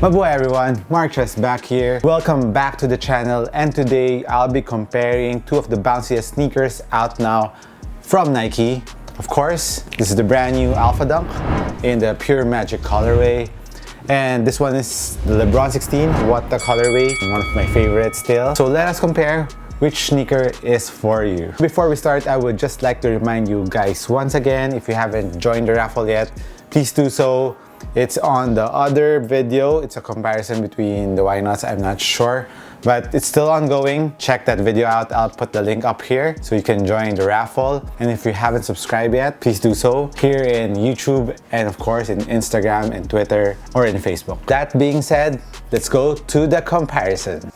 Mabuhay everyone, Marcus back here. Welcome back to the channel, and today I'll be comparing two of the bounciest sneakers out now from Nike. Of course, this is the brand new ALPHADUNK in the Pure Magic colorway. And this one is the LeBron 16. What the colorway, one of my favorites still. So let us compare which sneaker is for you. Before we start, I would just like to remind you guys once again, if you haven't joined the raffle yet, please do so. It's on the other video. It's a comparison between the why nots. I'm not sure, but it's still ongoing. Check that video out. I'll put the link up here so you can join the raffle. And if you haven't subscribed yet, please do so here in YouTube and of course in Instagram and Twitter or in Facebook. That being said, let's go to the comparison.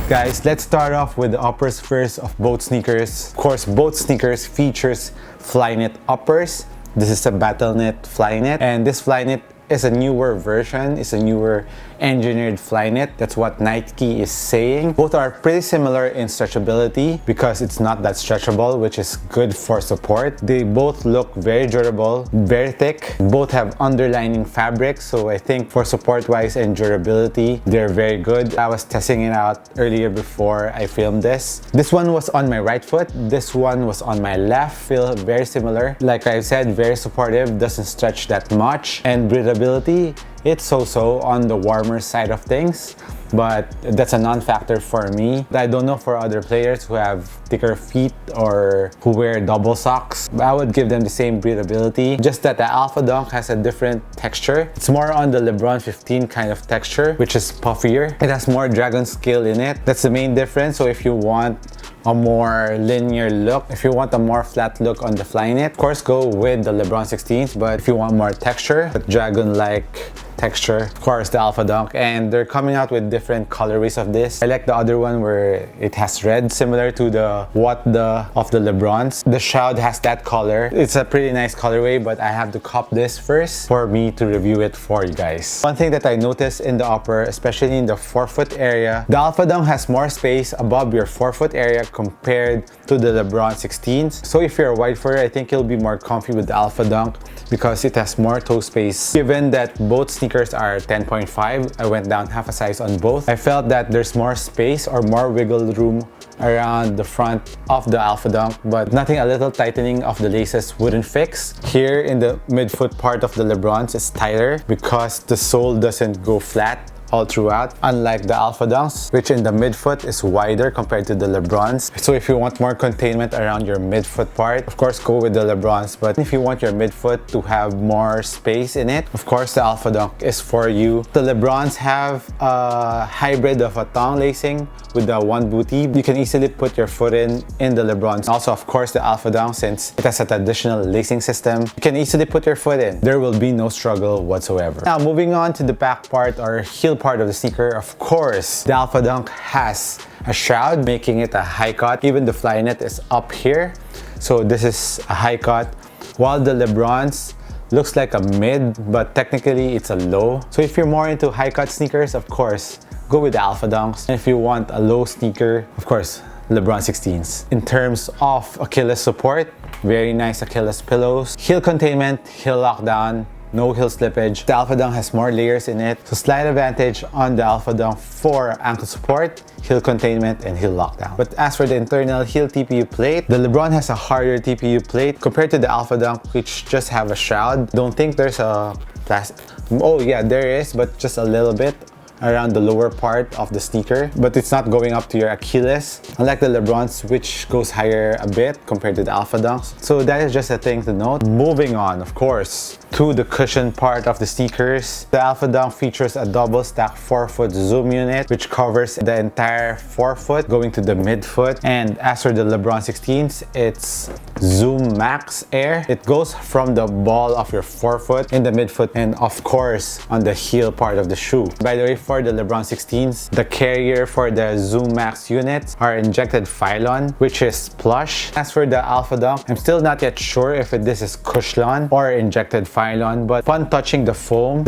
Guys, let's start off with the uppers first of both sneakers. Of course, both sneakers features Flyknit uppers. This is a Battlenet Flyknit, and this Flyknit is a newer version. It's a newer engineered Flyknit. That's what Nike is saying. Both are pretty similar in stretchability because it's not that stretchable, which is good for support. They both look very durable, very thick. Both have underlining fabric, so I think for support wise and durability, they're very good. I was testing it out earlier before I filmed this. This one was on my right foot. This one was on my left. Feel very similar. Like I said, very supportive, doesn't stretch that much, and breathability, it's so-so on the warmer side of things, but that's a non-factor for me. I don't know for other players who have thicker feet or who wear double socks. I would give them the same breathability, just that the ALPHADUNK has a different texture. It's more on the LeBron 15 kind of texture, which is puffier. It has more dragon scale in it. That's the main difference. So if you want a more linear look, if you want a more flat look on the Flyknit, of course go with the LeBron 16s, but if you want more texture, dragon-like texture, of course the ALPHADUNK. And they're coming out with different colorways of this. I like the other one where it has red, similar to the of the LeBrons. The Shroud has that color. It's a pretty nice colorway, but I have to cop this first for me to review it for you guys. One thing that I noticed in the upper, especially in the forefoot area, the ALPHADUNK has more space above your forefoot area compared to the LeBron 16s. So if you're a wide footer, I think you'll be more comfy with the ALPHADUNK because it has more toe space. Given that both sneakers are 10.5, I went down half a size on both. I felt that there's more space or more wiggle room around the front of the ALPHADUNK, but nothing a little tightening of the laces wouldn't fix. Here in the midfoot part of the LeBrons, it's tighter because the sole doesn't go flat all throughout, unlike the ALPHADUNKs, which in the midfoot is wider compared to the LeBrons. So if you want more containment around your midfoot part, of course go with the LeBrons. But if you want your midfoot to have more space in it, of course the ALPHADUNK is for you. The LeBrons have a hybrid of a thong lacing with the one booty. You can easily put your foot in the LeBrons. Also, of course, the ALPHADUNK, since it has a traditional lacing system, you can easily put your foot in. There will be no struggle whatsoever. Now, moving on to the back part or heel part of the sneaker, of course, the ALPHADUNK has a shroud, making it a high cut. Even the Flyknit is up here. So this is a high cut, while the LeBrons looks like a mid, but technically it's a low. So if you're more into high cut sneakers, of course, go with the ALPHADUNKs. And if you want a low sneaker, of course, LeBron 16s. In terms of Achilles support, very nice Achilles pillows. Heel containment, heel lockdown, no heel slippage. The ALPHADUNK has more layers in it, so slight advantage on the ALPHADUNK for ankle support, heel containment, and heel lockdown. But as for the internal heel TPU plate, the LeBron has a harder TPU plate compared to the ALPHADUNK, which just have a shroud. Don't think there's a plastic. Oh yeah, there is, but just a little bit around the lower part of the sneaker, but it's not going up to your Achilles, unlike the LeBrons, which goes higher a bit compared to the ALPHADUNKs. So that is just a thing to note. Moving on, of course, to the cushion part of the sneakers. The ALPHADUNK features a double stack forefoot zoom unit, which covers the entire forefoot going to the midfoot. And as for the LeBron 16s, it's Zoom Max Air. It goes from the ball of your forefoot in the midfoot and of course on the heel part of the shoe. By the way, for the LeBron 16s, the carrier for the Zoom Max units are injected Phylon, which is plush. As for the ALPHADUNK, I'm still not yet sure if this is Cushlon or injected Phylon, but upon touching the foam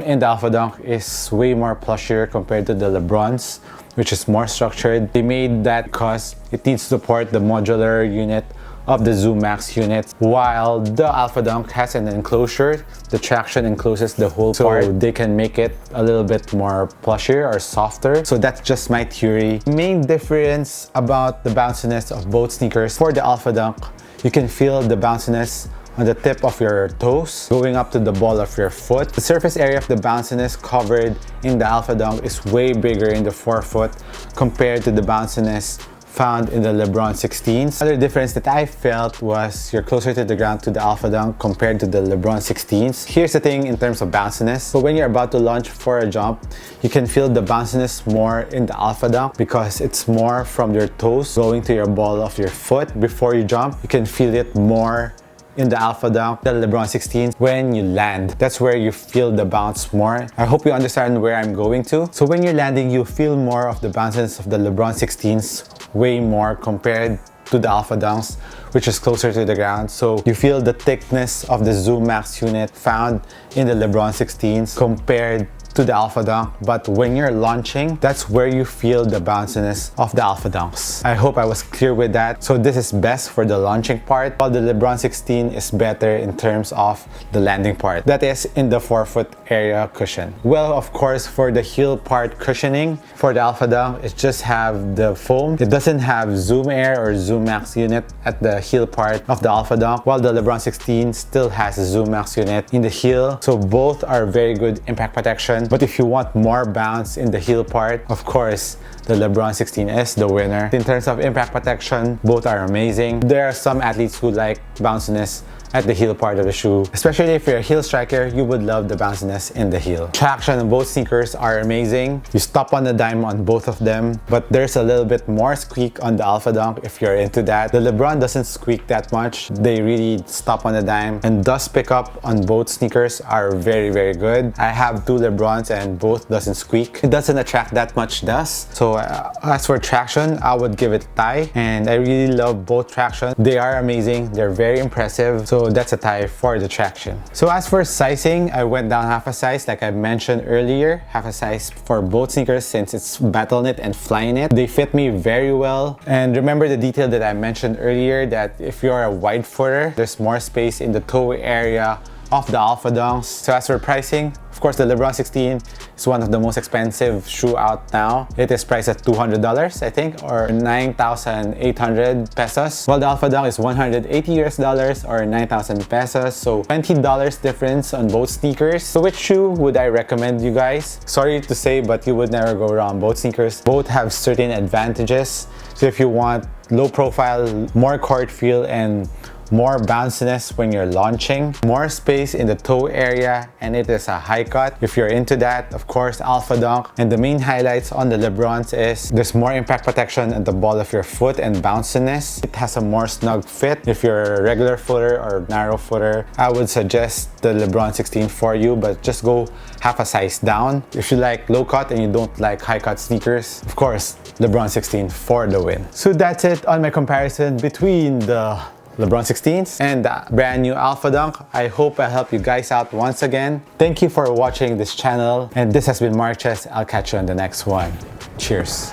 in the ALPHADUNK is way more plushier compared to the LeBrons, which is more structured. They made that because it needs to support the modular unit of the Zoom Max unit. While the ALPHADUNK has an enclosure, the traction encloses the whole part, so they can make it a little bit more plushier or softer. So that's just my theory. Main difference about the bounciness of both sneakers. For the ALPHADUNK, you can feel the bounciness on the tip of your toes going up to the ball of your foot. The surface area of the bounciness covered in the ALPHADUNK is way bigger in the forefoot compared to the bounciness found in the LeBron 16s. Another difference that I felt was you're closer to the ground to the ALPHADUNK compared to the LeBron 16s. Here's the thing in terms of bounciness. So when you're about to launch for a jump, you can feel the bounciness more in the ALPHADUNK because it's more from your toes going to your ball of your foot before you jump. You can feel it more in the ALPHADUNK, the LeBron 16 when you land. That's where you feel the bounce more. I hope you understand where I'm going to. So when you're landing, you feel more of the bounces of the LeBron 16s way more compared to the ALPHADUNKs, which is closer to the ground. So you feel the thickness of the Zoom Max unit found in the LeBron 16s compared to the ALPHADUNK, but when you're launching, that's where you feel the bounciness of the ALPHADUNKs. I hope I was clear with that. So this is best for the launching part, while the LeBron 16 is better in terms of the landing part. That is in the forefoot area cushion. Well, of course, for the heel part cushioning, for the ALPHADUNK, it just have the foam. It doesn't have Zoom Air or Zoom Max unit at the heel part of the ALPHADUNK, while the LeBron 16 still has a Zoom Max unit in the heel. So both are very good impact protection. But if you want more bounce in the heel part, of course, the LeBron 16 is the winner. In terms of impact protection, both are amazing. There are some athletes who like bounciness at the heel part of the shoe. Especially if you're a heel striker, you would love the bounciness in the heel. Traction on both sneakers are amazing. You stop on the dime on both of them, but there's a little bit more squeak on the ALPHADUNK if you're into that. The LeBron doesn't squeak that much. They really stop on the dime, and dust pickup on both sneakers are very, very good. I have two LeBrons and both doesn't squeak. It doesn't attract that much dust. So as for traction, I would give it tie, and I really love both traction. They are amazing. They're very impressive. So that's a tie for the traction. So as for sizing, I went down half a size like I mentioned earlier, half a size for both sneakers since it's Battlenet and Flyknit. They fit me very well. And remember the detail that I mentioned earlier, that if you're a wide footer, there's more space in the toe area of the ALPHADUNKs. So as for pricing, of course, the LeBron 16 is one of the most expensive shoe out now. It is priced at $200, I think, or 9,800 pesos. While the ALPHADUNK is $180 or 9,000 pesos. So $20 difference on both sneakers. So which shoe would I recommend you guys? Sorry to say, but you would never go wrong. Both sneakers, both have certain advantages. So if you want low profile, more court feel, and more bounciness when you're launching, more space in the toe area, and it is a high cut. If you're into that, of course, ALPHADUNK. And the main highlights on the LeBrons is there's more impact protection at the ball of your foot and bounciness. It has a more snug fit. If you're a regular footer or narrow footer, I would suggest the LeBron 16 for you, but just go half a size down. If you like low cut and you don't like high cut sneakers, of course, LeBron 16 for the win. So that's it on my comparison between the LeBron 16s and the brand new ALPHADUNK. I hope I helped you guys out once again. Thank you for watching this channel, and this has been Marques. I'll catch you on the next one. Cheers.